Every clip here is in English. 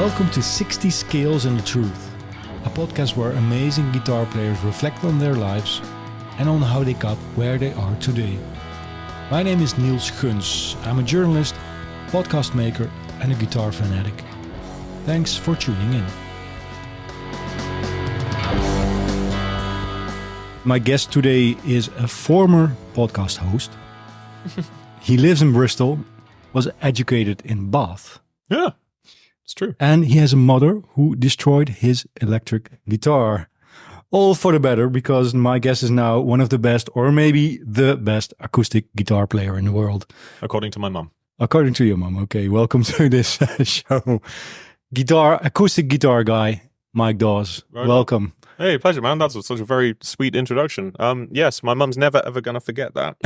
Welcome to 60 Scales and the Truth, a podcast where amazing guitar players reflect on their lives and on how they got where they are today. My name is Niels. I'm a journalist, podcast maker and a guitar fanatic. Thanks for tuning in. My guest today is a former podcast host. He lives in Bristol, was educated in Bath. Yeah, it's true. And he has a mother who destroyed his electric guitar. All for the better, because my guest is now one of the best, or maybe the best acoustic guitar player in the world. According to my mum. According to your mom. Okay, welcome to this show. Acoustic guitar guy, Mike Dawes. Right welcome. On. Hey, pleasure, man. That's such a very sweet introduction. Yes, my mum's never, ever going to forget that.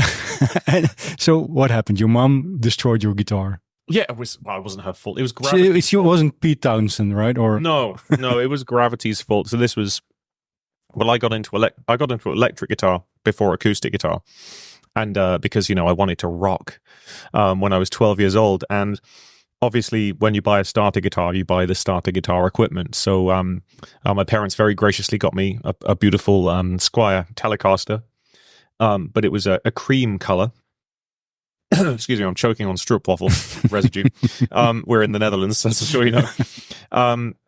So what happened? Your mum destroyed your guitar? Yeah, it wasn't her fault. It was gravity. It wasn't Pete Townsend, right? Or No, it was gravity's fault. So this was, well, I got into electric guitar before acoustic guitar. And because, I wanted to rock when I was 12 years old. And obviously, when you buy a starter guitar, you buy the starter guitar equipment. So my parents very graciously got me a beautiful Squier Telecaster, but it was a cream color. Excuse me, I'm choking on stroopwafel residue. We're in the Netherlands, that's for sure,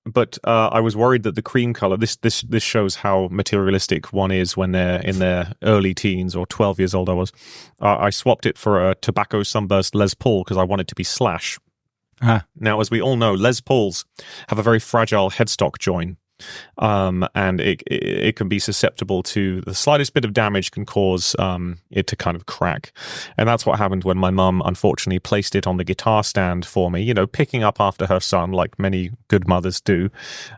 But I was worried that the cream color, this shows how materialistic one is when they're in their early teens, or 12 years old I was. I swapped it for a Tobacco Sunburst Les Paul because I wanted to be Slash. Now, as we all know, Les Pauls have a very fragile headstock join. And it can be susceptible to the slightest bit of damage can cause it to kind of crack. And that's what happened when my mum unfortunately placed it on the guitar stand for me, picking up after her son like many good mothers do.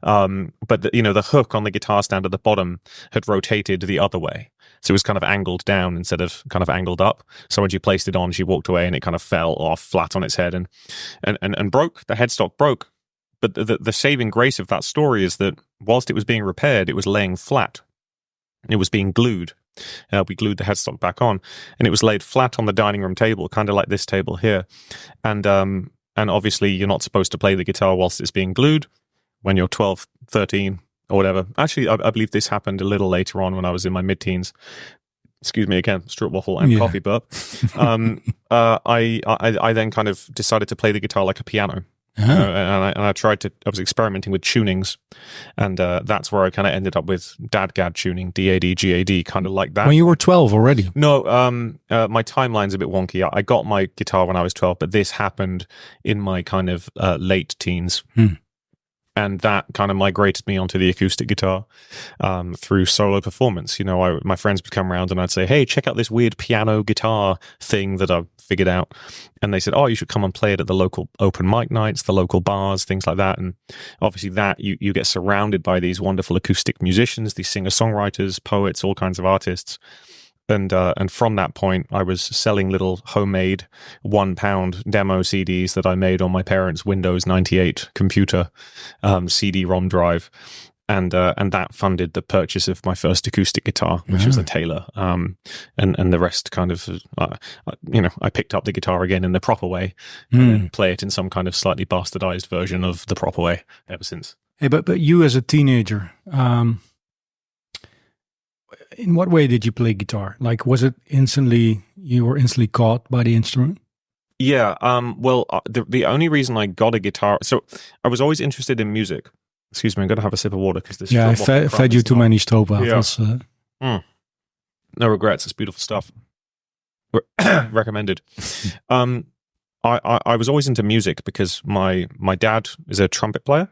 But the hook on the guitar stand at the bottom had rotated the other way. So it was kind of angled down instead of kind of angled up. So when she placed it on, she walked away and it kind of fell off flat on its head and broke. The headstock broke. But the saving grace of that story is that whilst it was being repaired, it was laying flat. It was being glued. We glued the headstock back on, and it was laid flat on the dining room table, kind of like this table here. And obviously, you're not supposed to play the guitar whilst it's being glued when you're 12, 13, or whatever. Actually, I believe this happened a little later on when I was in my mid-teens. Excuse me again, stroopwafel and coffee burp. I then kind of decided to play the guitar like a piano. And I was experimenting with tunings, and that's where I kind of ended up with DAD-GAD tuning, DAD, GAD, kind of like that. When you were 12 already? No, my timeline's a bit wonky. I got my guitar when I was 12, but this happened in my kind of late teens. And that kind of migrated me onto the acoustic guitar through solo performance. My friends would come around and I'd say, hey, check out this weird piano guitar thing that I've figured out. And they said, oh, you should come and play it at the local open mic nights, the local bars, things like that. And obviously that you get surrounded by these wonderful acoustic musicians, these singer-songwriters, poets, all kinds of artists. And from that point, I was selling little homemade £1 demo CDs that I made on my parents' Windows 98 computer CD-ROM drive, and that funded the purchase of my first acoustic guitar, which was a Taylor. And the rest kind of, I picked up the guitar again in the proper way and play it in some kind of slightly bastardized version of the proper way ever since. Hey, but you as a teenager. In what way did you play guitar? Like, was it you were instantly caught by the instrument? Yeah. Well, the only reason I got a guitar, so I was always interested in music. Excuse me, I'm going to have a sip of water because this. Yeah, I fed you too many stroopwafels. Yeah. No regrets. It's beautiful stuff. Recommended. I was always into music because my dad is a trumpet player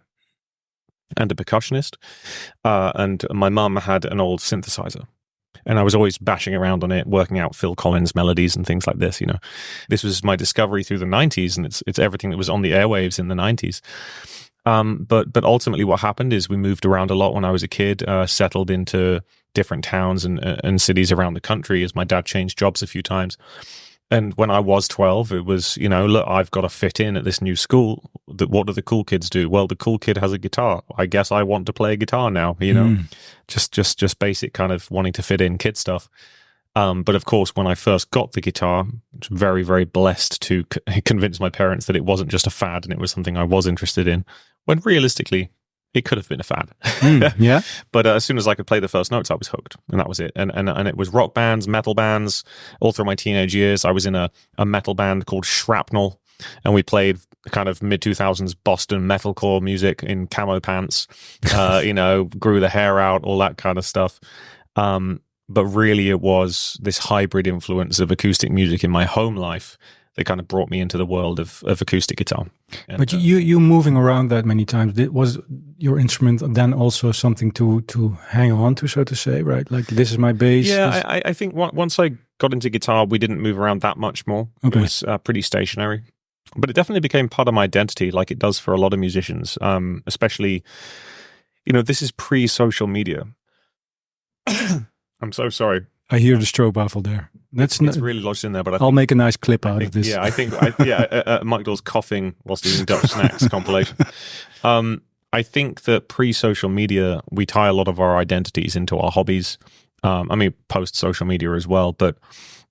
and a percussionist, and my mum had an old synthesizer, and I was always bashing around on it, working out Phil Collins melodies and things like this. This was my discovery through the 90s, and it's everything that was on the airwaves in the 90s. But ultimately, what happened is we moved around a lot when I was a kid, settled into different towns and cities around the country as my dad changed jobs a few times. And when I was 12, it was, look, I've got to fit in at this new school. What do the cool kids do? Well, the cool kid has a guitar. I guess I want to play a guitar now, Just basic kind of wanting to fit in kid stuff. But of course, when I first got the guitar, I was very, very blessed to convince my parents that it wasn't just a fad and it was something I was interested in, when realistically, it could have been a fad. Yeah. But as soon as I could play the first notes, I was hooked, and that was it. And it was rock bands, metal bands, all through my teenage years. I was in a metal band called Shrapnel, and we played kind of mid-2000s Boston metalcore music in camo pants, grew the hair out, all that kind of stuff. But really, it was this hybrid influence of acoustic music in my home life that kind of brought me into the world of acoustic guitar. And, but you moving around that many times, was your instrument then also something to hang on to, so to say, right? Like, this is my bass. Yeah, I think once I got into guitar, we didn't move around that much more. Okay. It was pretty stationary. But it definitely became part of my identity, like it does for a lot of musicians, especially, this is pre-social media. I'm so sorry. I hear the strobe baffle there. It's really lodged in there, but I'll make a nice clip out of this. Yeah, I think Mike Dawes coughing whilst eating Dutch snacks compilation. I think that pre-social media, we tie a lot of our identities into our hobbies. Post-social media as well. But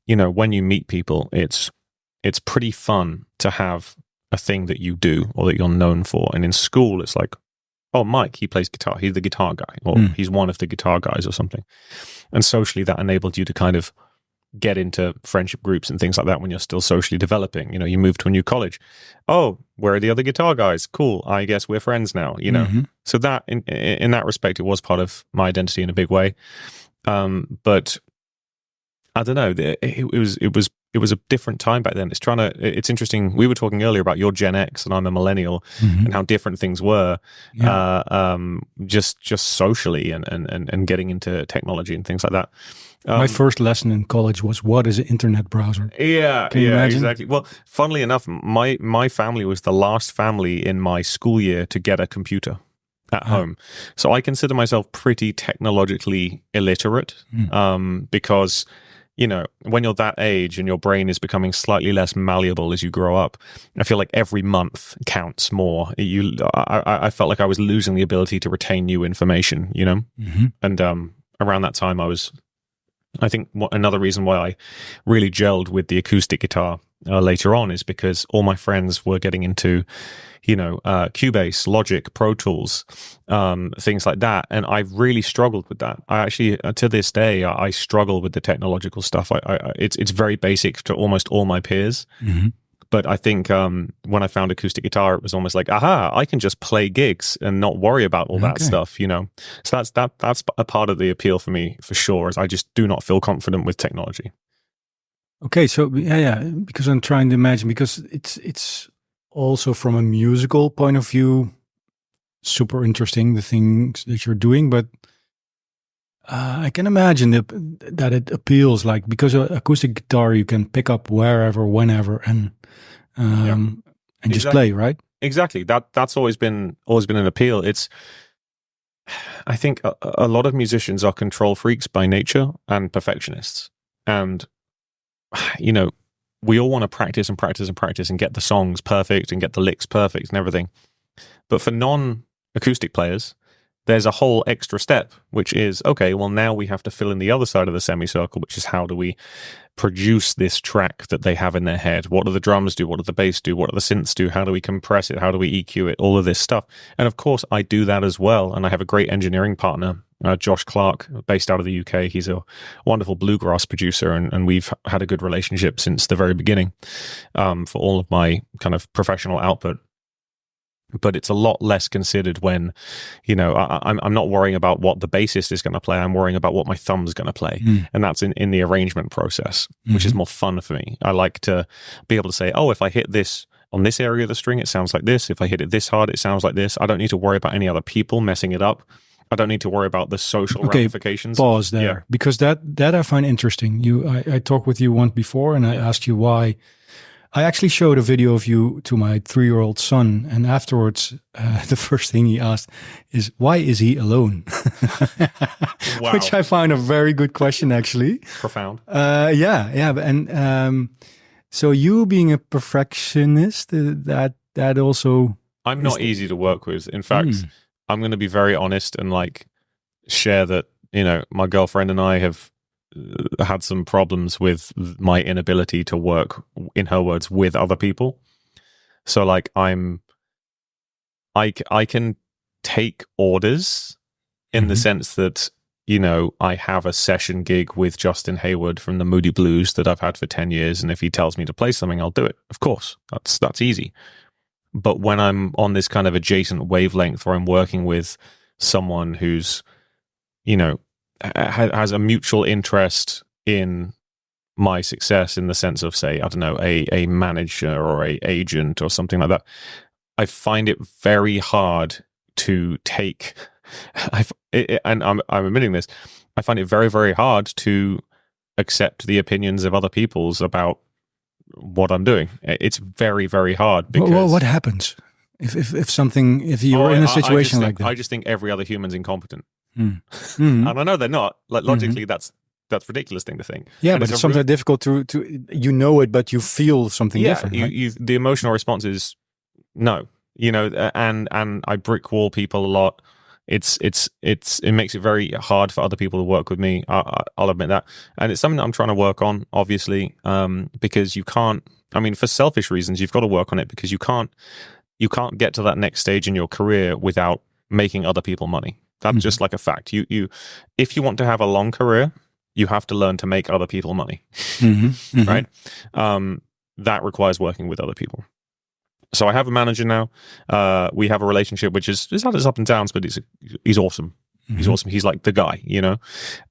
when you meet people, it's pretty fun to have a thing that you do or that you're known for. And in school, it's like, oh, Mike, he plays guitar. He's the guitar guy, or he's one of the guitar guys or something. And socially, that enabled you to kind of get into friendship groups and things like that when you're still socially developing. You move to a new college. Oh, where are the other guitar guys? Cool. I guess we're friends now, So that, in that respect, it was part of my identity in a big way. But I don't know. It was a different time back then. It's interesting. We were talking earlier about your Gen X and I'm a millennial, and how different things were, just socially and getting into technology and things like that. My first lesson in college was, what is an internet browser? Yeah, Can you imagine? Exactly. Well, funnily enough, my family was the last family in my school year to get a computer at home. So I consider myself pretty technologically illiterate, because when you're that age and your brain is becoming slightly less malleable as you grow up, I feel like every month counts more. I felt like I was losing the ability to retain new information, And around that time, I think another reason why I really gelled with the acoustic guitar later on is because all my friends were getting into, Cubase, Logic, Pro Tools, things like that. And I really struggled with that. I actually, to this day, I struggle with the technological stuff. It's very basic to almost all my peers. But I think when I found acoustic guitar, it was almost like, aha, I can just play gigs and not worry about all that stuff, So that's a part of the appeal for me, for sure, is I just do not feel confident with technology. Okay, so because I'm trying to imagine, because it's also from a musical point of view, super interesting, the things that you're doing, but I can imagine that it appeals, like, because acoustic guitar you can pick up wherever, whenever, and just play, right? Exactly. That's always been an appeal. I think a lot of musicians are control freaks by nature and perfectionists, and we all want to practice and practice and practice and get the songs perfect and get the licks perfect and everything. But for non-acoustic players, there's a whole extra step, which is, okay, well, now we have to fill in the other side of the semicircle, which is, how do we produce this track that they have in their head? What do the drums do? What do the bass do? What do the synths do? How do we compress it? How do we EQ it? All of this stuff. And of course, I do that as well. And I have a great engineering partner, Josh Clark, based out of the UK. He's a wonderful bluegrass producer, and we've had a good relationship since the very beginning, for all of my kind of professional output. But it's a lot less considered when, I'm not worrying about what the bassist is going to play. I'm worrying about what my thumb's going to play. And that's in the arrangement process, which is more fun for me. I like to be able to say, oh, if I hit this on this area of the string, it sounds like this. If I hit it this hard, it sounds like this. I don't need to worry about any other people messing it up. I don't need to worry about the social ramifications. Pause there, because that I find interesting. I talked with you once before, and I asked you why. I actually showed a video of you to my 3-year-old son, and afterwards, the first thing he asked is, why is he alone? Wow. Which I find a very good question, actually. Profound. And so you being a perfectionist, that also... I'm not easy to work with. In fact, I'm going to be very honest and share that, my girlfriend and I have had some problems with my inability to work, in her words, with other people. So like I can take orders in the sense that, you know, I have a session gig with Justin Hayward from the Moody Blues that I've had for 10 years. And if he tells me to play something, I'll do it. Of course, that's easy. But when I'm on this kind of adjacent wavelength where I'm working with someone who's, you know, has a mutual interest in my success in the sense of, say, I don't know, a manager or a agent or something like that, I find it very hard to take, and I'm admitting this, I find it very, very hard to accept the opinions of other people's about what I'm doing. It's very, very hard. Because well, what happens if you're in a situation like that? I just think every other human's incompetent. Mm-hmm. And I know they're not. Like logically, that's a ridiculous thing to think. Yeah, and but it's sometimes difficult to you know it, but you feel something different. Right? The emotional response is no. You know, and I brick wall people a lot. It makes it very hard for other people to work with me. I'll admit that, and it's something that I'm trying to work on, obviously, because you can't. I mean, for selfish reasons, you've got to work on it because you can't get to that next stage in your career without making other people money. That's just like a fact. You if you want to have a long career, you have to learn to make other people money, right? That requires working with other people. So I have a manager now. We have a relationship which is had its up and downs, but he's awesome. He's awesome. He's like the guy, you know.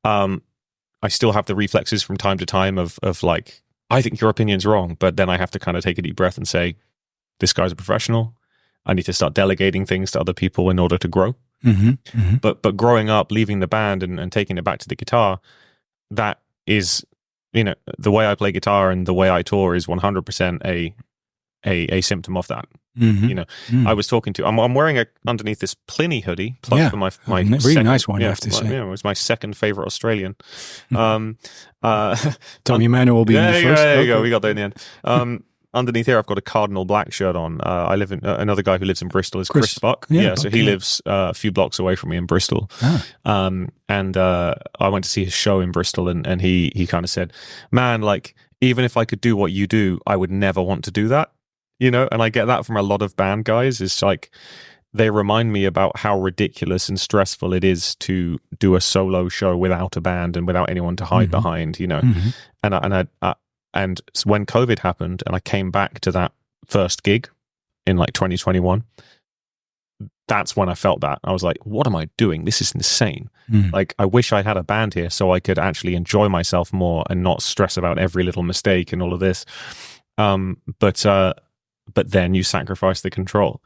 I still have the reflexes from time to time of like, I think your opinion's wrong, but then I have to kind of take a deep breath and say, this guy's a professional. I need to start delegating things to other people in order to grow. But growing up, leaving the band and taking it back to the guitar, that is, you know, the way I play guitar and the way I tour is 100% a symptom of that. You know, I was talking to, I'm wearing underneath this Pliny hoodie, plug for my really second, nice one, I have to say. Yeah, it was my second favorite Australian. Tommy Emmanuel will be in the first. There you go. We got there in the end. Underneath here, I've got a Cardinal Black shirt on. I live in another guy who lives in Bristol is Chris Buck. So he lives a few blocks away from me in Bristol. And I went to see his show in Bristol, and he kind of said, "Man, like even if I could do what you do, I would never want to do that." You know, and I get that from a lot of band guys. It's like they remind me about how ridiculous and stressful it is to do a solo show without a band and without anyone to hide behind. You know, and so when COVID happened and I came back to that first gig in like 2021, that's when I felt that. I was like, what am I doing? This is insane. Like, I wish I had a band here so I could actually enjoy myself more and not stress about every little mistake and all of this. But then you sacrifice the control.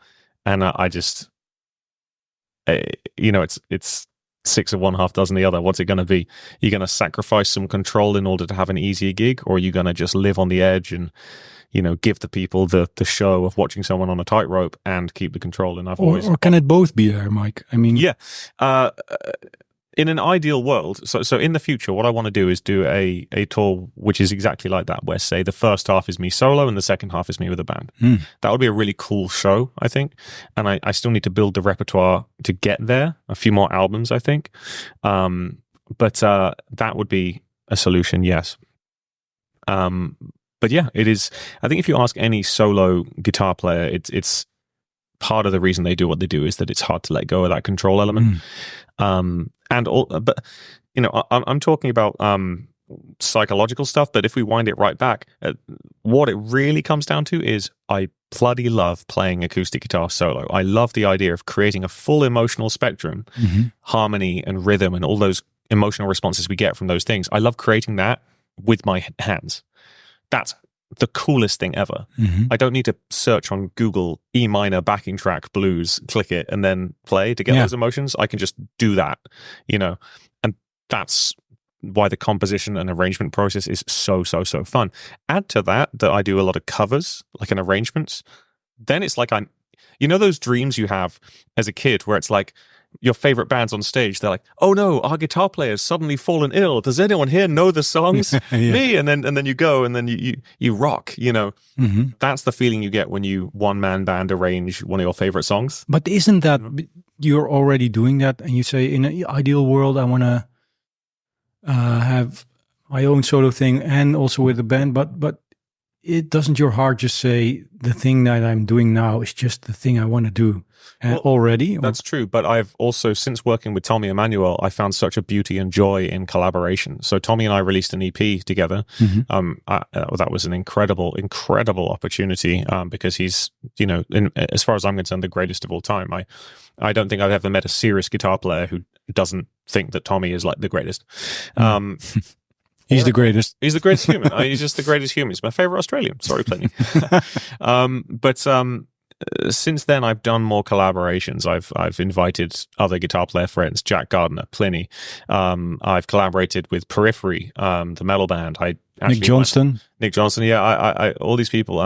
And I just, you know, it's 6 of one, half dozen the other. What's it going to be? You're going to sacrifice some control in order to have an easier gig, or are you going to just live on the edge and, you know, give the people the show of watching someone on a tightrope and keep the control? And or can it both be there, Mike? I mean, yeah. In an ideal world, so in the future, what I want to do is do a tour which is exactly like that, where say the first half is me solo and the second half is me with a band. That would be a really cool show, I think. And I still need to build the repertoire to get there. A few more albums, I think. But that would be a solution, yes. But yeah, it is. I think if you ask any solo guitar player, it's part of the reason they do what they do is that it's hard to let go of that control element. But you know, I'm talking about psychological stuff. But if we wind it right back, what it really comes down to is I bloody love playing acoustic guitar solo. I love the idea of creating a full emotional spectrum, harmony and rhythm, and all those emotional responses we get from those things. I love creating that with my hands. That's the coolest thing ever. I don't need to search on Google E minor backing track blues, click it, and then play to get those emotions. I can just do that, you know, and that's why the composition and arrangement process is so fun. Add to that I do a lot of covers, like an arrangements. Then it's like you know, those dreams you have as a kid where it's like, your favorite bands on stage, they're like, oh no, our guitar player's suddenly fallen ill. Does anyone here know the songs? Me. And then you go and then you rock, you know. That's the feeling you get when you one-man band arrange one of your favorite songs. But isn't that, you're already doing that, and you say, in an ideal world, I want to have my own solo thing and also with the band, but it doesn't your heart just say the thing that I'm doing now is just the thing I want to do already? Or? That's true, but I've also, since working with Tommy Emmanuel, I found such a beauty and joy in collaboration. So Tommy and I released an EP together. That was an incredible opportunity because he's, as far as I'm concerned, the greatest of all time. I don't think I've ever met a serious guitar player who doesn't think that Tommy is like the greatest. He's the greatest. He's the greatest human. He's just the greatest human. He's my favorite Australian. Sorry, Pliny. Since then, I've done more collaborations. I've invited other guitar player friends, Jack Gardner, Pliny. I've collaborated with Periphery, the metal band. Nick Johnston. Yeah. I all these people.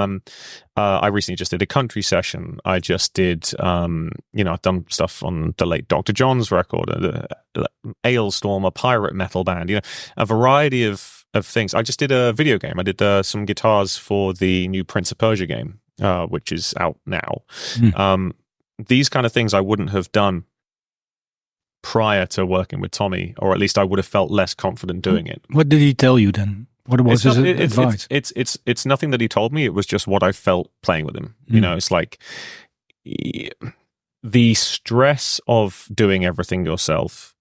I recently just did a country session. I just did, I've done stuff on the late Dr. John's record, Ailstorm, a pirate metal band. A variety of things. I just did a video game. I did some guitars for the new Prince of Persia game, which is out now. These kind of things I wouldn't have done prior to working with Tommy, or at least I would have felt less confident doing it. What did he tell you then? What was his advice? It's nothing that he told me. It was just what I felt playing with him. It's like the stress of doing everything yourself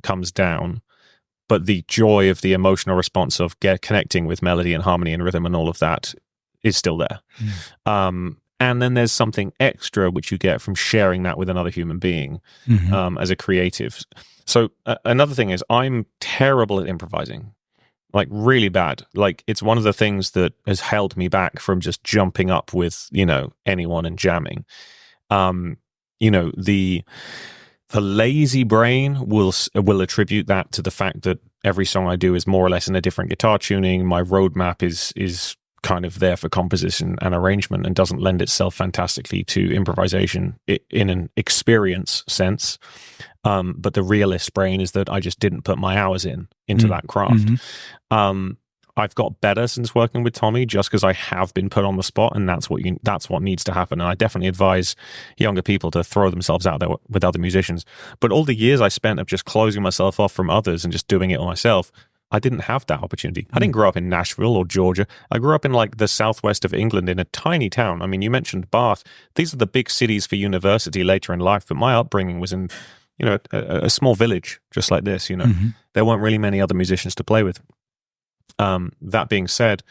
comes down, but the joy of the emotional response of connecting with melody and harmony and rhythm and all of that is still there. And then there's something extra which you get from sharing that with another human being as a creative. So another thing is I'm terrible at improvising. Like really bad. Like it's one of the things that has held me back from just jumping up with, anyone and jamming. The lazy brain will attribute that to the fact that every song I do is more or less in a different guitar tuning. My roadmap is kind of there for composition and arrangement and doesn't lend itself fantastically to improvisation in an experience sense. But the realist brain is that I just didn't put my hours into that craft. I've got better since working with Tommy just because I have been put on the spot, and that's what needs to happen. And I definitely advise younger people to throw themselves out there with other musicians. But all the years I spent of just closing myself off from others and just doing it myself, I didn't have that opportunity. I didn't grow up in Nashville or Georgia. I grew up in like the southwest of England in a tiny town. I mean, you mentioned Bath. These are the big cities for university later in life, but my upbringing was in, a small village just like this, There weren't really many other musicians to play with. That being said,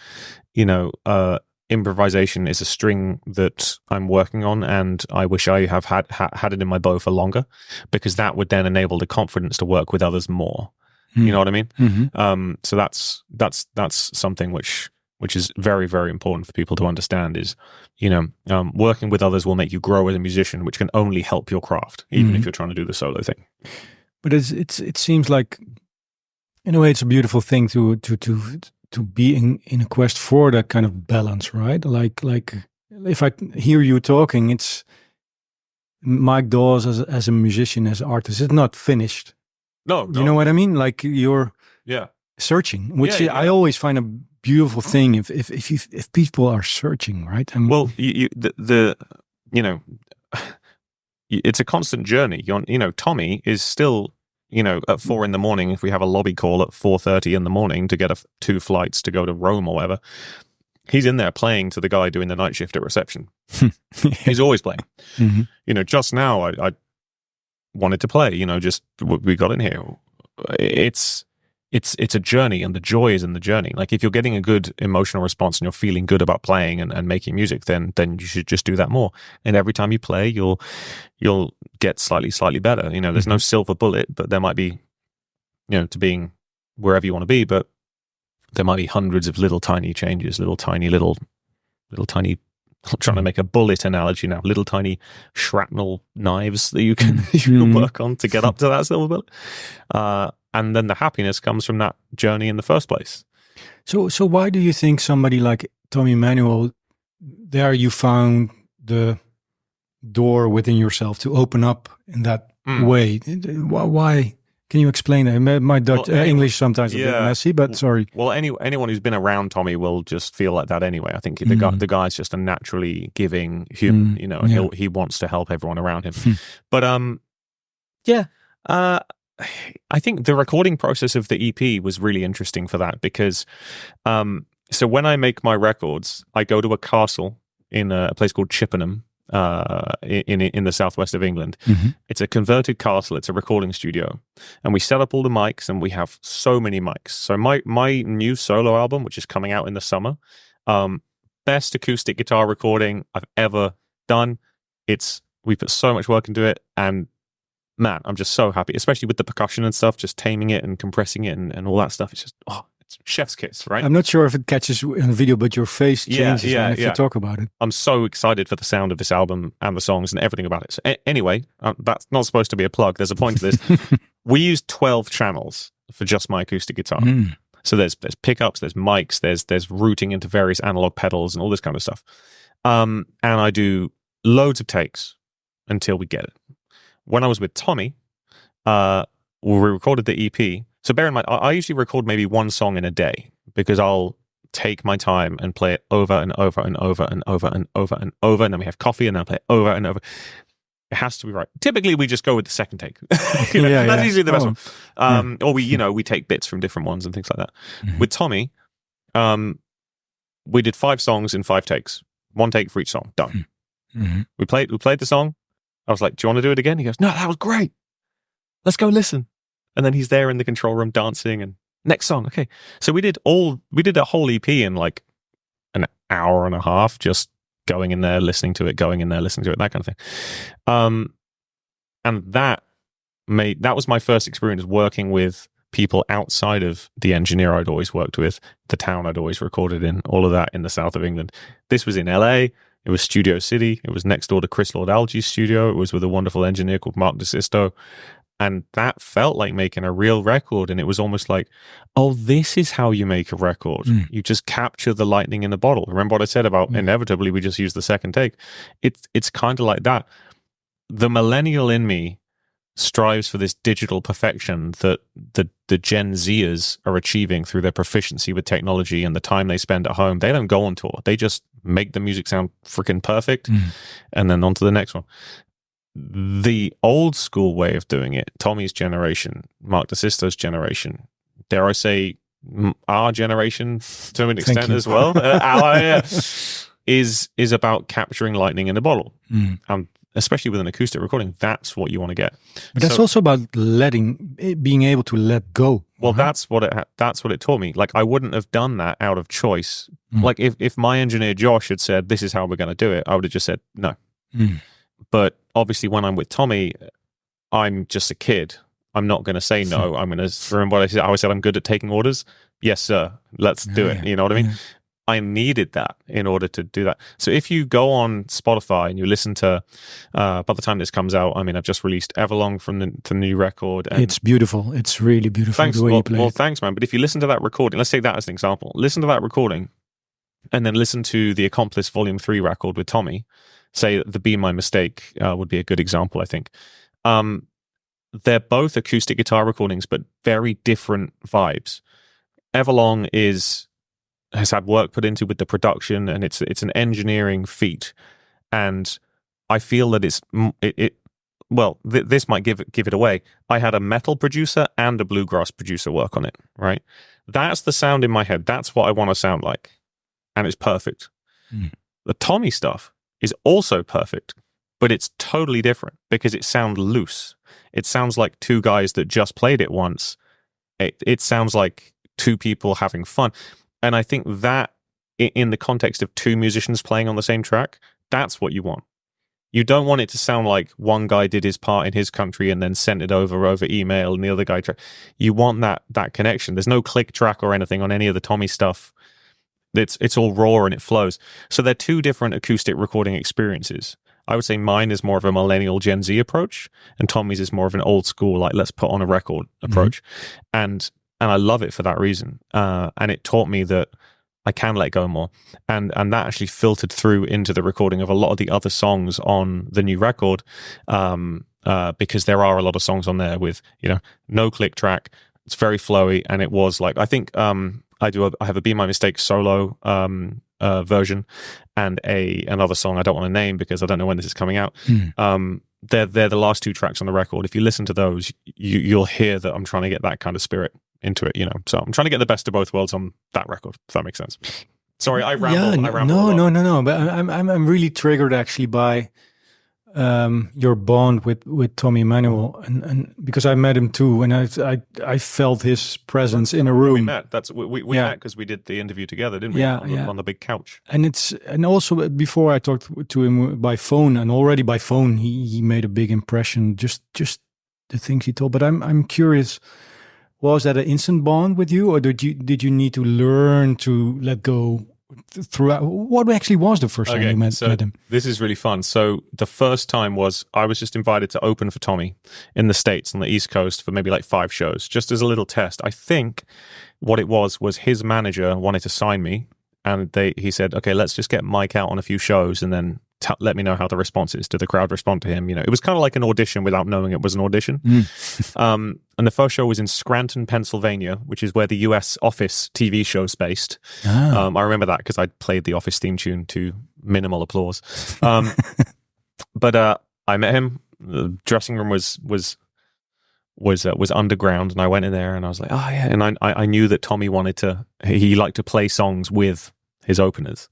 improvisation is a string that I'm working on, and I wish I have had it in my bow for longer, because that would then enable the confidence to work with others more. You know what I mean? So that's something which is very, very important for people to understand is, working with others will make you grow as a musician, which can only help your craft, even if you're trying to do the solo thing. But it seems like, in a way, it's a beautiful thing to be in a quest for that kind of balance, right? Like if I hear you talking, it's Mike Dawes as a musician, as an artist, it's not finished. No, you know what I mean? Like you're searching, which I always find a beautiful thing if people are searching, right? I mean, well, it's a constant journey. Tommy is still, at 4 a.m, if we have a lobby call at 4:30 in the morning to get 2 flights to go to Rome or whatever, he's in there playing to the guy doing the night shift at reception. He's always playing. Just now I wanted to play, just we got in here. It's a journey, and the joy is in the journey. Like if you're getting a good emotional response and you're feeling good about playing and making music, then you should just do that more. And every time you play, you'll get slightly better. There's no silver bullet, but there might be, to being wherever you want to be, but there might be hundreds of little tiny changes, little tiny I'm trying to make a bullet analogy now. Little tiny shrapnel knives that you can work on to get up to that silver bullet. And then the happiness comes from that journey in the first place. So why do you think somebody like Tommy Emmanuel, there you found the door within yourself to open up in that way? Why? Can you explain that? My Dutch, English sometimes a bit messy, but sorry. Well, anyone who's been around Tommy will just feel like that anyway. I think the guy's just a naturally giving human, and he wants to help everyone around him. But I think the recording process of the EP was really interesting for that because, so when I make my records, I go to a castle in a place called Chippenham, in the southwest of England. Mm-hmm. It's a converted castle. It's a recording studio, and we set up all the mics, and we have so many mics. So my new solo album, which is coming out in the summer, best acoustic guitar recording I've ever done. We put so much work into it, and man, I'm just so happy, especially with the percussion and stuff, just taming it and compressing it and all that stuff. It's just, it's chef's kiss, right? I'm not sure if it catches in the video, but your face changes if you talk about it. I'm so excited for the sound of this album and the songs and everything about it. So anyway, that's not supposed to be a plug. There's a point to this. We use 12 channels for just my acoustic guitar. Mm. So there's pickups, there's mics, there's routing into various analog pedals and all this kind of stuff. And I do loads of takes until we get it. When I was with Tommy, we recorded the EP. So bear in mind, I usually record maybe one song in a day because I'll take my time and play it over and over and over and over and over and over. And then we have coffee and then I play it over and over. It has to be right. Typically, we just go with the second take. That's usually the best one. Or we take bits from different ones and things like that. Mm-hmm. With Tommy, we did 5 songs in 5 takes. 1 take for each song. Done. Mm-hmm. We played the song. I was like, do you want to do it again? He goes, no, that was great. Let's go listen. And then he's there in the control room dancing and next song. Okay. So we did a whole EP in like an hour and a half, just going in there, listening to it, going in there, listening to it, that kind of thing. And that was my first experience working with people outside of the engineer I'd always worked with, the town I'd always recorded in, all of that in the south of England. This was in LA. It was Studio City. It was next door to Chris Lord-Alge's studio. It was with a wonderful engineer called Mark Lettieri. And that felt like making a real record. And it was almost like, oh, this is how you make a record. Mm. You just capture the lightning in the bottle. Remember what I said about inevitably we just use the second take? It's kind of like that. The millennial in me strives for this digital perfection that the Gen Zers are achieving through their proficiency with technology and the time they spend at home. They don't go on tour. They just make the music sound freaking perfect and then on to the next one. The old school way of doing it, Tommy's generation, Mark Lettieri's generation, dare I say our generation to an extent as well, is about capturing lightning in a bottle. Especially with an acoustic recording, that's what you want to get. But that's also about being able to let go. Well, that's what it taught me. Like I wouldn't have done that out of choice. Like if my engineer Josh had said, this is how we're going to do it, I would have just said no. But obviously when I'm with Tommy, I'm just a kid. I'm not going to say no. I'm going to remember what I said. I always said I'm good at taking orders. Yes, sir. Let's do it. You know what I mean? I needed that in order to do that. So if you go on Spotify and you listen to, by the time this comes out, I mean, I've just released Everlong from the new record. And it's beautiful. It's really beautiful. Thanks. The way you play well, thanks, man. But if you listen to that recording, let's take that as an example. Listen to that recording and then listen to the Accomplice Volume 3 record with Tommy. Say the Be My Mistake would be a good example, I think. They're both acoustic guitar recordings, but very different vibes. Everlong has had work put into with the production, and it's an engineering feat. And I feel that this might give it away. I had a metal producer and a bluegrass producer work on it, right? That's the sound in my head. That's what I want to sound like. And it's perfect. The Tommy stuff is also perfect, but it's totally different because it sounds loose. It sounds like 2 guys that just played it once. It sounds like 2 people having fun. And I think that in the context of 2 musicians playing on the same track, that's what you want. You don't want it to sound like one guy did his part in his country and then sent it over email and the other guy. You want that connection. There's no click track or anything on any of the Tommy stuff. It's all raw and it flows. So they're 2 different acoustic recording experiences. I would say mine is more of a millennial Gen Z approach, and Tommy's is more of an old school, like let's put on a record approach. And I love it for that reason. And it taught me that I can let go more. And that actually filtered through into the recording of a lot of the other songs on the new record, because there are a lot of songs on there with, no click track. It's very flowy. And it was like, I think I have a Be My Mistake solo version and another song I don't want to name because I don't know when this is coming out. they're the last two tracks on the record. If you listen to those, you'll hear that I'm trying to get that kind of spirit into it, So I'm trying to get the best of both worlds on that record, if that makes sense. Sorry, I ramble. I ramble. No. But I'm really triggered actually by your bond with Tommy Emmanuel, and because I met him too, and I felt his presence in a room. We met. We met because we did the interview together, didn't we? On the big couch. And also before I talked to him by phone, and already by phone he made a big impression. Just the things he told. But I'm curious. Was that an instant bond with you, or did you need to learn to let go throughout? What actually was the first time you met him? This is really fun. So the first time was I was just invited to open for Tommy in the States on the East Coast for maybe like 5 shows, just as a little test. I think what it was his manager wanted to sign me, and he said, okay, let's just get Mike out on a few shows and then let me know how the response is. Did the crowd respond to him? It was kind of like an audition without knowing it was an audition. And the first show was in Scranton, Pennsylvania, which is where the US Office TV show is based. I remember that because I played the Office theme tune to minimal applause. But I met him. The dressing room was underground, and I went in there and I was like, oh yeah. And I knew that Tommy he liked to play songs with his openers.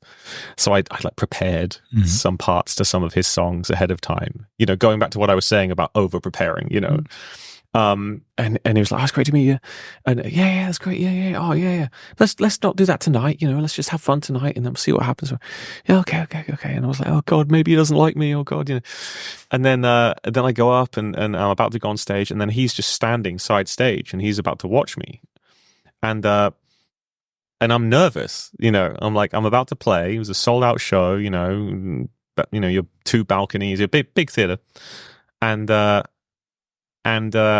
So I like prepared some parts to some of his songs ahead of time, going back to what I was saying about over preparing, and he was like, oh, it's great to meet you. And yeah, that's great. Yeah. Oh yeah. Let's not do that tonight. Let's just have fun tonight and then we'll see what happens. Yeah. Okay. And I was like, oh God, maybe he doesn't like me. Oh God. And then I go up and I'm about to go on stage, and then he's just standing side stage and he's about to watch me. And I'm nervous, I'm like, I'm about to play. It was a sold out show, but your 2 balconies, a big theater. And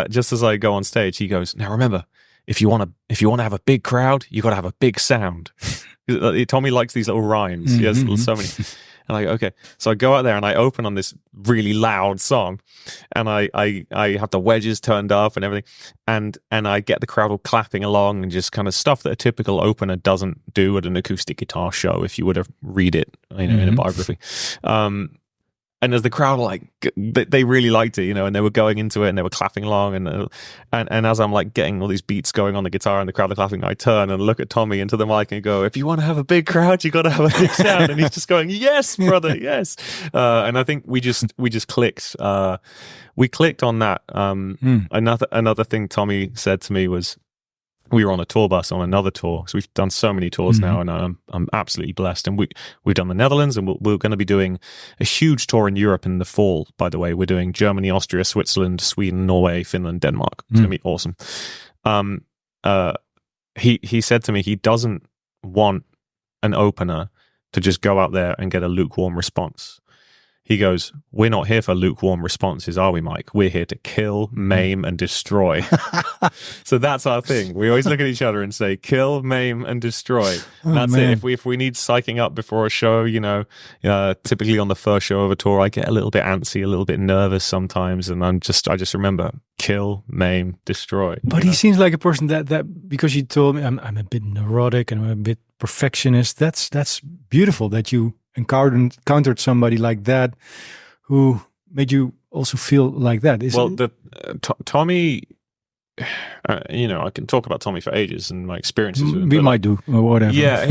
just as I go on stage, he goes, now remember, if you want to have a big crowd, you got to have a big sound. Tommy likes these little rhymes. He has so many. And I go, okay. So I go out there and I open on this really loud song, and I have the wedges turned up and everything, and I get the crowd all clapping along and just kind of stuff that a typical opener doesn't do at an acoustic guitar show if you were to read it, in a biography. And as the crowd they really liked it, and they were going into it and they were clapping along, and as I'm like getting all these beats going on the guitar and the crowd are clapping, I turn and look at Tommy into the mic and go, if you want to have a big crowd, you got to have a big sound. And he's just going, yes, brother, yes. And I think we just clicked. We clicked on that. Another thing Tommy said to me was, we were on a tour bus on another tour. So we've done so many tours now, and I'm absolutely blessed. And we've done the Netherlands, and we're going to be doing a huge tour in Europe in the fall. By the way, we're doing Germany, Austria, Switzerland, Sweden, Norway, Finland, Denmark. It's going to be awesome. He said to me he doesn't want an opener to just go out there and get a lukewarm response. He goes, we're not here for lukewarm responses, are we, Mike? We're here to kill, maim, and destroy. So that's our thing. We always look at each other and say, kill, maim, and destroy. That's it. If we need psyching up before a show, typically on the first show of a tour, I get a little bit antsy, a little bit nervous sometimes. And I just remember, kill, maim, destroy. But he seems like a person that because you told me I'm a bit neurotic and I'm a bit perfectionist. That's beautiful that you encountered somebody like that who made you also feel like that. Tommy, I can talk about Tommy for ages and my experiences with him. We might do, or whatever. Yeah,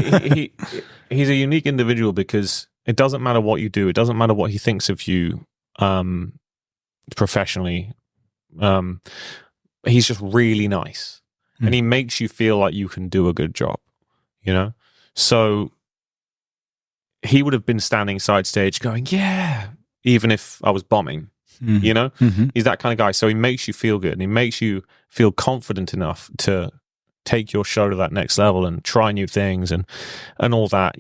he's a unique individual because it doesn't matter what you do. It doesn't matter what he thinks of you professionally. He's just really nice. And he makes you feel like you can do a good job, So he would have been standing side stage going, yeah, even if I was bombing, He's that kind of guy. So he makes you feel good and he makes you feel confident enough to take your show to that next level and try new things and all that,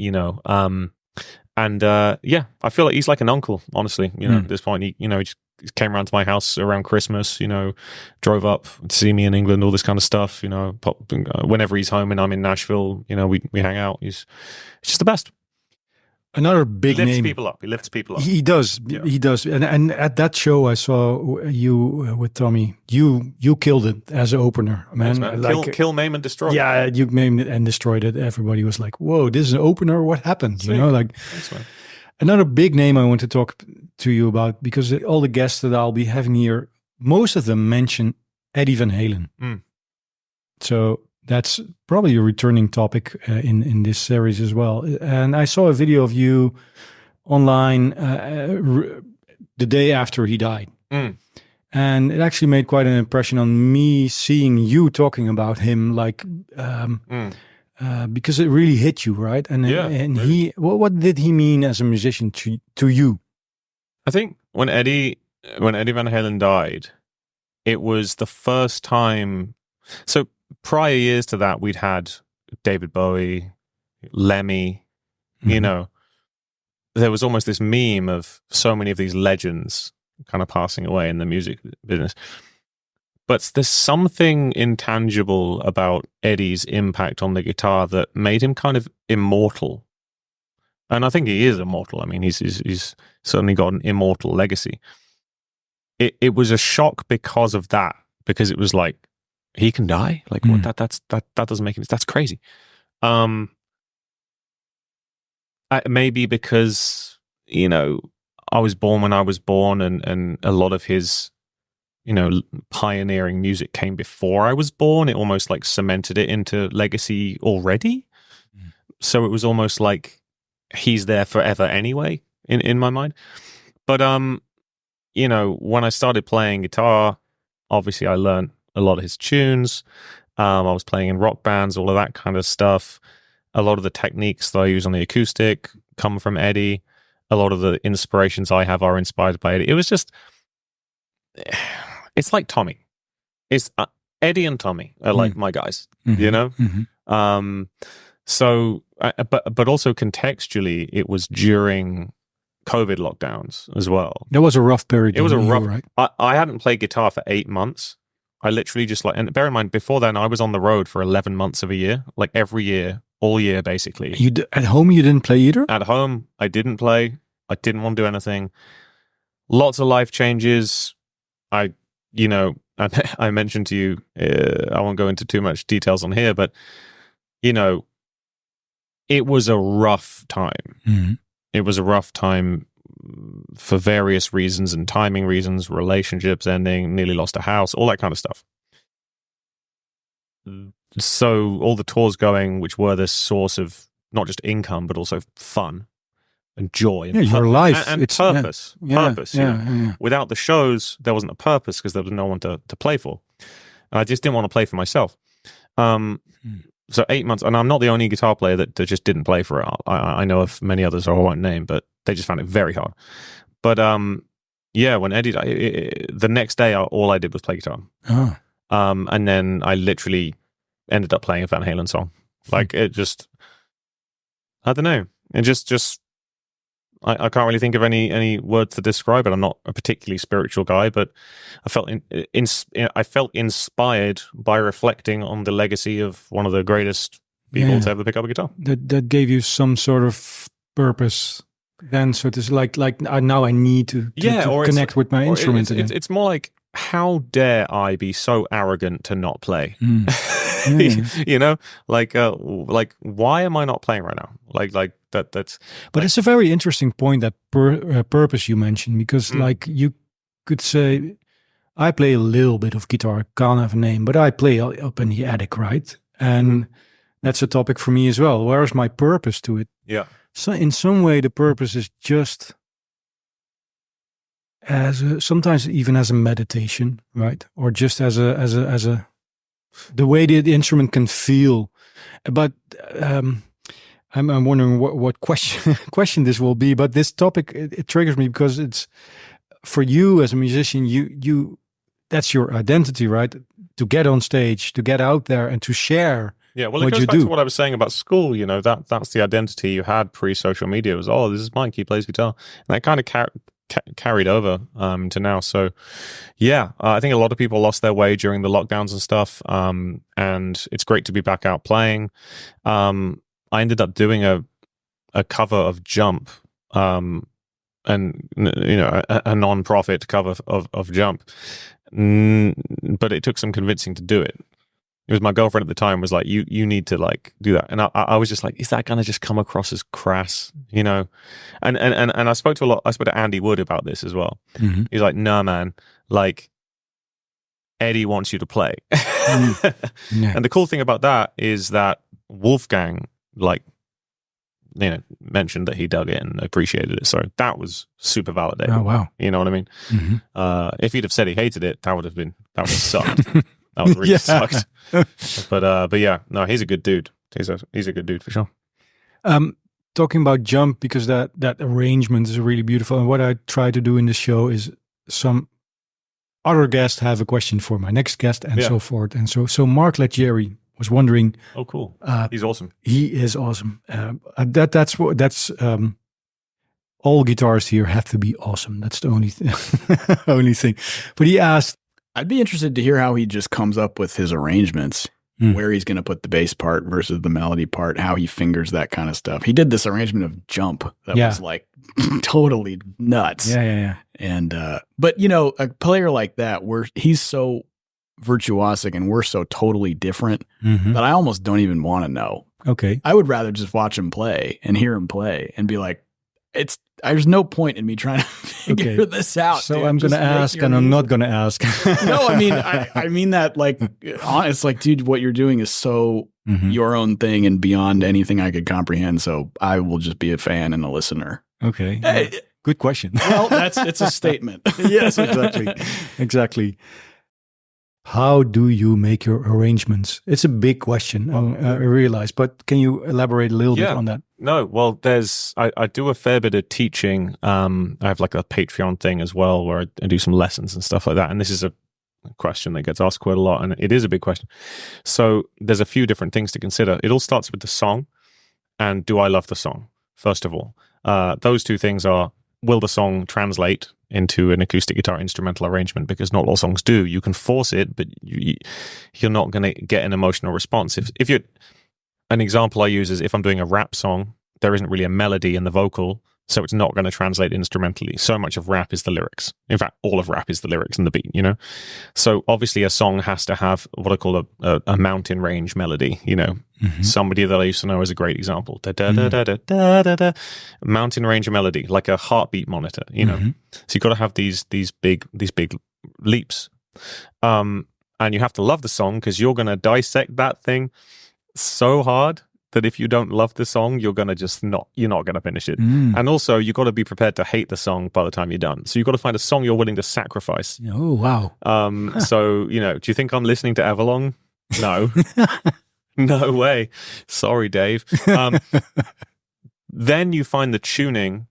I feel like he's like an uncle, honestly, at this point. He just came around to my house around Christmas, drove up to see me in England, all this kind of stuff, whenever he's home and I'm in Nashville, we hang out. He's just the best. Another big name. He lifts people up. He does. Yeah. He does. And at that show I saw you with Tommy. You killed it as an opener, man. Yes, man. Kill, maim, and destroy. Yeah, you maimed it and destroyed it. Everybody was like, "Whoa, this is an opener. What happened?" Thanks, man. Another big name I want to talk to you about, because all the guests that I'll be having here, most of them mention Eddie van Halen. So that's probably a returning topic in this series as well. And I saw a video of you online the day after he died. And it actually made quite an impression on me, seeing you talking about him, like because it really hit you, right? And really. What did he mean as a musician to you? I think when Eddie van Halen died, it was the first time. So prior years to that, we'd had David Bowie, Lemmy. You know, there was almost this meme of so many of these legends kind of passing away in the music business. But there's something intangible about Eddie's impact on the guitar that made him kind of immortal. And I think he is immortal. I mean, he's certainly got an immortal legacy. It was a shock because of that, because it was like, he can die? Like, what? That doesn't make any sense. That's crazy. Maybe because, you know, I was born when I was born, and a lot of his, you know, pioneering music came before I was born. It almost like cemented it into legacy already. So it was almost like he's there forever anyway, in my mind. But, you know, when I started playing guitar, obviously I learned a lot of his tunes. I was playing in rock bands, all of that kind of stuff. A lot of the techniques that I use on the acoustic come from Eddie. A lot of the inspirations I have are inspired by Eddie. It was just, it's like Tommy. It's Eddie and Tommy are like my guys, you know? So, but also contextually, it was during COVID lockdowns as well. That was a rough period. It was a rough, right? I hadn't played guitar for 8 months. I literally just like, and bear in mind, before then, I was on the road for 11 months of a year, like every year, all year, basically. At home, you didn't play either? At home, I didn't play. I didn't want to do anything. Lots of life changes. I mentioned to you, I won't go into too much details on here, but, you know, it was a rough time. It was a rough time for various reasons and timing reasons, relationships ending, nearly lost a house, all that kind of stuff. So all the tours going, which were this source of not just income, but also fun and joy. And your life. And it's purpose. Purpose. Yeah. Without the shows, there wasn't a purpose because there was no one to play for. And I just didn't want to play for myself. So 8 months, and I'm not the only guitar player that just didn't play for it. I know of many others I won't name, but they just found it very hard. But yeah, when Eddie died, the next day, all I did was play guitar. And then I literally ended up playing a Van Halen song. Like, it just, I don't know. It just I can't really think of any words to describe it. I'm not a particularly spiritual guy, but I felt I felt inspired by reflecting on the legacy of one of the greatest people to ever pick up a guitar. That gave you some sort of purpose. Then, so it's like now I need to connect with my instrument again. It's more like, how dare I be so arrogant to not play? You know, like why am I not playing right now? Like that's. But it's a very interesting point, that purpose you mentioned, because like you could say, I play a little bit of guitar, can't have a name, but I play up in the attic, right? And that's a topic for me as well. Where's my purpose to it? Yeah. So in some way, the purpose is just sometimes even as a meditation, right? Or just as a the way the instrument can feel. But I'm wondering what question this will be. But this topic, it triggers me because it's, for you as a musician, you that's your identity, right? To get on stage, to get out there, and to share. Yeah, well, it goes back to what I was saying about school. You know, that's the identity you had pre-social media. It was, oh, this is Mike, he plays guitar, and that kind of carried over to now. So yeah, I think a lot of people lost their way during the lockdowns and stuff, and it's great to be back out playing. I ended up doing a cover of Jump, and you know, a non-profit cover of Jump, but it took some convincing to do it. It was my girlfriend at the time was like, you need to like do that. And I was just like, is that going to just come across as crass, you know? And I spoke to Andy Wood about this as well. Mm-hmm. He's like, no, man, like Eddie wants you to play. Yeah. And the cool thing about that is that Wolfgang, like, you know, mentioned that he dug it and appreciated it. So that was super validating. Oh, wow. You know what I mean? Mm-hmm. If he'd have said he hated it, that would have sucked. That would really sucked. But yeah, no, he's a good dude. He's a good dude for sure. Talking about Jump, because that arrangement is really beautiful. And what I try to do in the show is some other guests have a question for my next guest and so forth. And so Mark Lettieri was wondering. Oh, cool. He's awesome. He is awesome. That's all guitarists here have to be awesome. That's the only only thing. But he asked, I'd be interested to hear how he just comes up with his arrangements, where he's going to put the bass part versus the melody part, how he fingers that kind of stuff. He did this arrangement of Jump that was like totally nuts. Yeah. And, but you know, a player like that, he's so virtuosic and we're so totally different that I almost don't even want to know. Okay. I would rather just watch him play and hear him play and be like, there's no point in me trying to figure this out. So dude. I'm going to ask and I'm not going to ask. No, I mean, I mean that like, it's like, dude, what you're doing is so your own thing and beyond anything I could comprehend. So I will just be a fan and a listener. Okay. Good question. Well, it's a statement. Yes, exactly. How do you make your arrangements? It's a big question, I realize, but can you elaborate a little bit on that? No, well, I do a fair bit of teaching. I have like a Patreon thing as well where I do some lessons and stuff like that. And this is a question that gets asked quite a lot, and it is a big question. So there's a few different things to consider. It all starts with the song, and do I love the song, first of all? Those two things are, will the song translate into an acoustic guitar instrumental arrangement? Because not all songs do. You can force it, but you're not going to get an emotional response. If you're, an example I use is if I'm doing a rap song, there isn't really a melody in the vocal, so it's not going to translate instrumentally. So much of rap is the lyrics. In fact, all of rap is the lyrics and the beat, you know? So obviously a song has to have what I call a mountain range melody, you know? Somebody that I used to know is a great example. Da, da, da, da, da, da, da, da. Mountain range melody, like a heartbeat monitor, you know? So you've got to have these big leaps. And you have to love the song because you're going to dissect that thing so hard that if you don't love the song, you're going to you're not going to finish it. And also you've got to be prepared to hate the song by the time you're done. So you've got to find a song you're willing to sacrifice. Oh, wow. So, you know, do you think I'm listening to Everlong? No. No way. Sorry, Dave. Then you find the tuning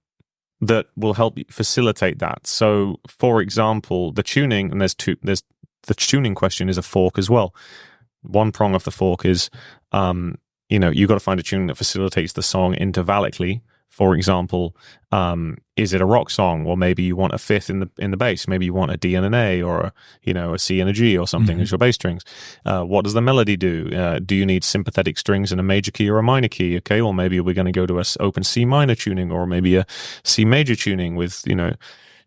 that will help you facilitate that. So, for example, the tuning, and there's the tuning question is a fork as well. One prong of the fork is, you know, you've got to find a tuning that facilitates the song intervallically. For example, is it a rock song? Well, maybe you want a fifth in the bass. Maybe you want a D and an A, or a C and a G or something as your bass strings. What does the melody do? Do you need sympathetic strings in a major key or a minor key? Okay, well, maybe we're going to go to a open C minor tuning, or maybe a C major tuning with, you know,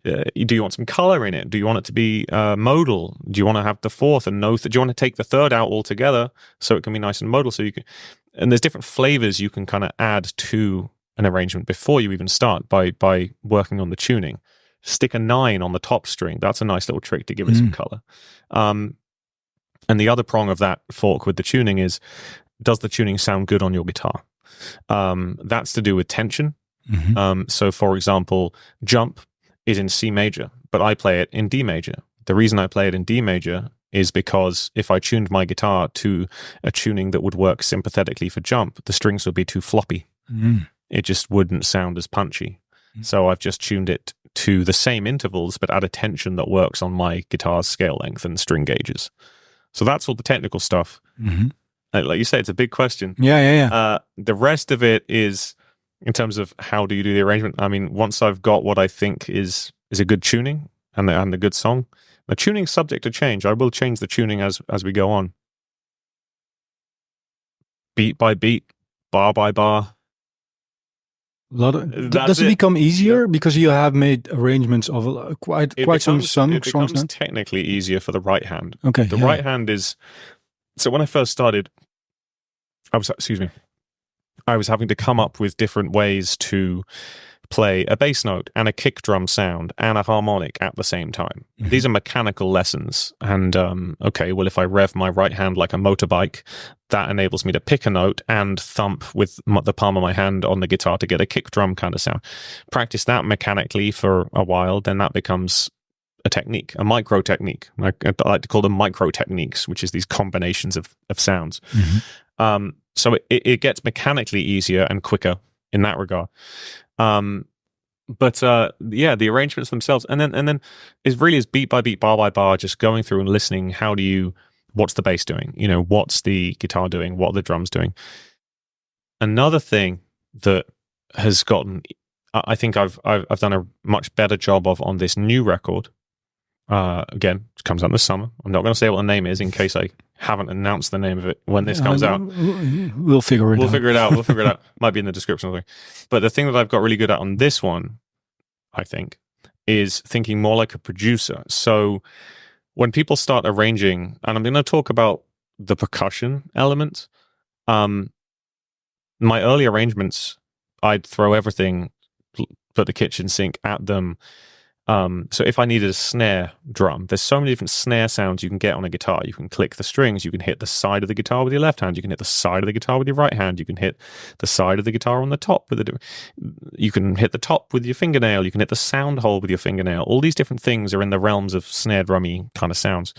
do you want some color in it? Do you want it to be modal? Do you want to have the fourth and no? Do you want to take the third out altogether so it can be nice and modal? So you can, and there's different flavors you can kind of add to an arrangement before you even start by working on the tuning. Stick a 9 on the top string. That's a nice little trick to give it some color. And the other prong of that fork with the tuning is, does the tuning sound good on your guitar? That's to do with tension. So for example, Jump is in C major, but I play it in D major. The reason I play it in D major is because if I tuned my guitar to a tuning that would work sympathetically for Jump, the strings would be too floppy. It just wouldn't sound as punchy. So I've just tuned it to the same intervals, but at a tension that works on my guitar's scale length and string gauges. So that's all the technical stuff. Like you say, it's a big question. Yeah. The rest of it is, in terms of how do you do the arrangement, I mean, once I've got what I think is a good tuning and the good song, the tuning's subject to change. I will change the tuning as we go on. Beat by beat, bar by bar. Does it become easier because you have made arrangements of quite some songs? It becomes technically easier for the right hand. Okay, the right hand is So when I first started, I was having to come up with different ways to play a bass note and a kick drum sound and a harmonic at the same time. Mm-hmm. These are mechanical lessons. And, okay, well, if I rev my right hand like a motorbike, that enables me to pick a note and thump with the palm of my hand on the guitar to get a kick drum kind of sound. Practice that mechanically for a while, then that becomes a technique, a micro technique. I like to call them micro techniques, which is these combinations of sounds. Mm-hmm. So it gets mechanically easier and quicker in that regard. But the arrangements themselves, and then is really beat by beat, bar by bar, just going through and listening. What's the bass doing? What's the guitar doing? What are the drums doing? Another thing that has gotten, I think I've done a much better job of on this new record. Again, it comes out this summer. I'm not going to say what the name is in case I haven't announced the name of it when this comes out. We'll figure it out. We'll figure it out. Might be in the description or something. But the thing that I've got really good at on this one, I think, is thinking more like a producer. So when people start arranging, and I'm going to talk about the percussion element, my early arrangements, I'd throw everything, put the kitchen sink at them. So if I needed a snare drum, there's so many different snare sounds you can get on a guitar. You can click the strings, you can hit the side of the guitar with your left hand, you can hit the side of the guitar with your right hand, you can hit the side of the guitar on the top you can hit the top with your fingernail, you can hit the sound hole with your fingernail. All these different things are in the realms of snare drummy kind of sounds.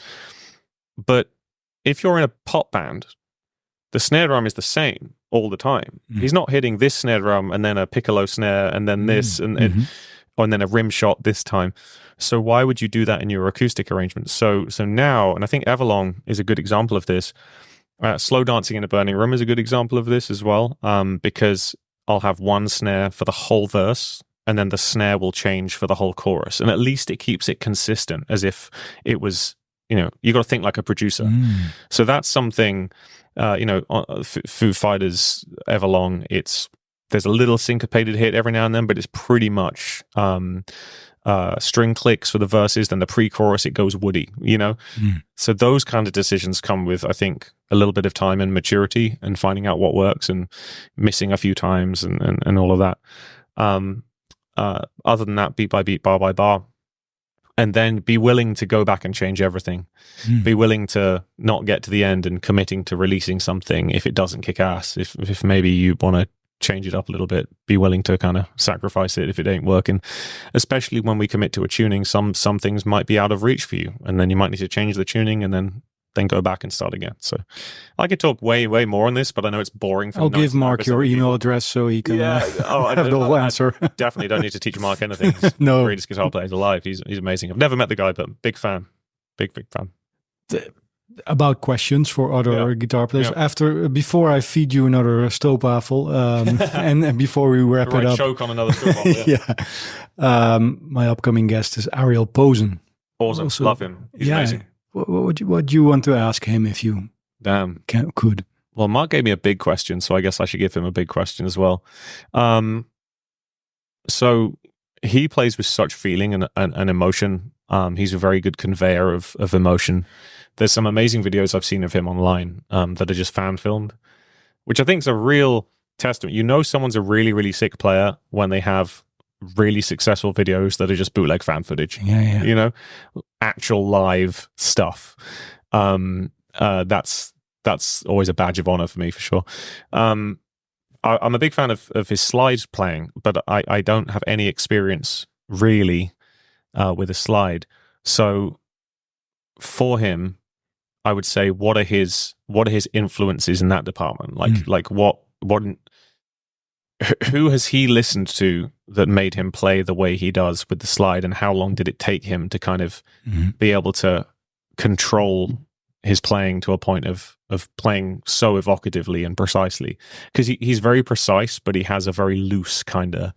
But if you're in a pop band, the snare drum is the same all the time. He's not hitting this snare drum and then a piccolo snare and then this and then a rim shot this time. So why would you do that in your acoustic arrangement? So now, and I think Everlong is a good example of this. Slow Dancing in a Burning Room is a good example of this as well, because I'll have one snare for the whole verse, and then the snare will change for the whole chorus. And at least it keeps it consistent, as if it was, you got to think like a producer. So that's something, Foo Fighters, Everlong, there's a little syncopated hit every now and then, but it's pretty much string clicks for the verses. Then the pre-chorus, it goes woody, So those kind of decisions come with, I think, a little bit of time and maturity and finding out what works and missing a few times and all of that. Other than that, beat by beat, bar by bar. And then be willing to go back and change everything. Be willing to not get to the end and committing to releasing something if it doesn't kick ass. If maybe you want to change it up a little bit, be willing to kind of sacrifice it if it ain't working. Especially when we commit to a tuning, some things might be out of reach for you, and then you might need to change the tuning and then go back and start again. So I could talk way more on this, but I know it's boring. I'll give Mark your email address so he can have the whole answer. Definitely don't need to teach Mark anything. He's no, the greatest guitar player alive. He's amazing. I've never met the guy, but big fan. Big fan. About questions for other guitar players. Before I feed you another stroopwafel, and before we wrap it up, choke on another stroopwafel. My upcoming guest is Ariel Posen. Awesome, also, love him. He's amazing. What do you want to ask him if you could? Well, Mark gave me a big question, so I guess I should give him a big question as well. So he plays with such feeling and emotion. He's a very good conveyor of emotion. There's some amazing videos I've seen of him online that are just fan filmed, which I think is a real testament. Someone's a really, really sick player when they have really successful videos that are just bootleg fan footage. Actual live stuff. That's always a badge of honor for me, for sure. I'm a big fan of his slide playing, but I don't have any experience really with a slide. So for him, I would say, what are his influences in that department? Who has he listened to that made him play the way he does with the slide, and how long did it take him to kind of be able to control his playing to a point of playing so evocatively and precisely? Because he's very precise, but he has a very loose kind of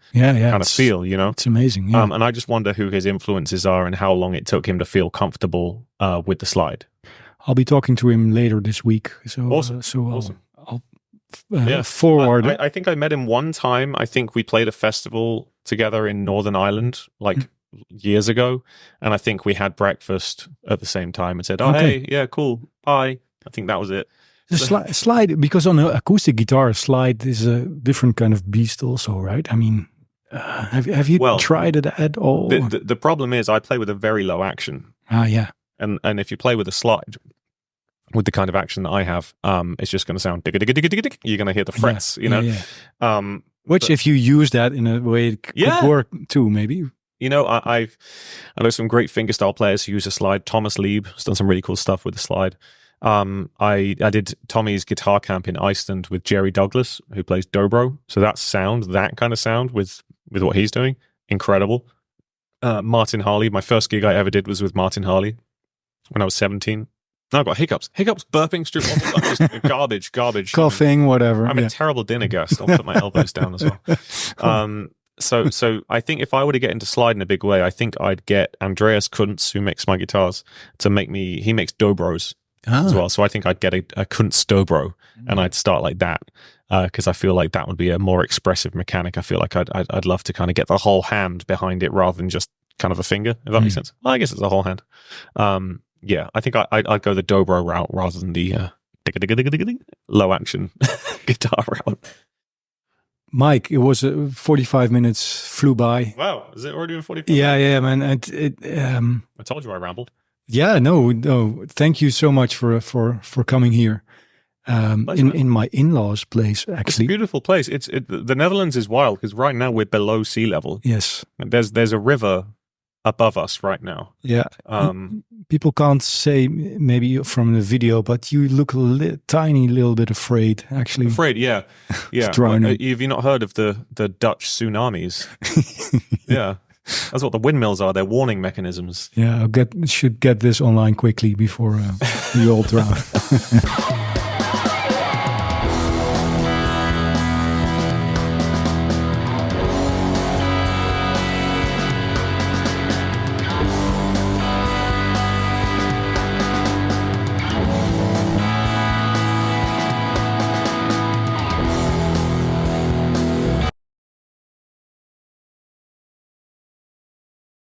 feel, It's amazing. Yeah. And I just wonder who his influences are and how long it took him to feel comfortable with the slide. I'll be talking to him later this week. So awesome. I'll forward. I think I met him one time. I think we played a festival together in Northern Ireland, years ago, and I think we had breakfast at the same time and said, hey, yeah, cool, bye. I think that was it. The slide, because on an acoustic guitar, a slide is a different kind of beast also, right? I mean, have you tried it at all? The problem is I play with a very low action. Yeah. And if you play with a slide, with the kind of action that I have, it's just going to sound digga digga digga digga digga. You're going to hear the frets, you know. Yeah. Which, if you use that in a way, it could work too, maybe. You know, I know some great fingerstyle players who use a slide. Thomas Lieb has done some really cool stuff with the slide. I did Tommy's guitar camp in Iceland with Jerry Douglas, who plays dobro. So that kind of sound with what he's doing, incredible. Martin Harley, my first gig I ever did was with Martin Harley when I was 17. No, I've got hiccups, burping, just garbage. Coughing, whatever. I'm a terrible dinner guest. I'll put my elbows down as well. So I think if I were to get into slide in a big way, I think I'd get Andreas Kuntz, who makes my guitars, he makes dobros as well. So I think I'd get a Kuntz dobro, and I'd start like that, because I feel like that would be a more expressive mechanic. I feel like I'd love to kind of get the whole hand behind it rather than just kind of a finger, if that makes sense. Well, I guess it's a whole hand. Yeah, I think I'd go the dobro route rather than the low action guitar route. Mike, it was 45 minutes flew by. Wow, is it already been 45? Yeah, man. I told you I rambled. Yeah, no. Thank you so much for coming here. In my in-laws' place, actually. It's a beautiful place. The Netherlands is wild because right now we're below sea level. Yes, there's a river above us right now. Yeah. People can't say maybe from the video, but you look a tiny little bit afraid, actually. Afraid, yeah. Well, have you not heard of the Dutch tsunamis? Yeah. That's what the windmills are. They're warning mechanisms. Yeah, should get this online quickly before we all drown.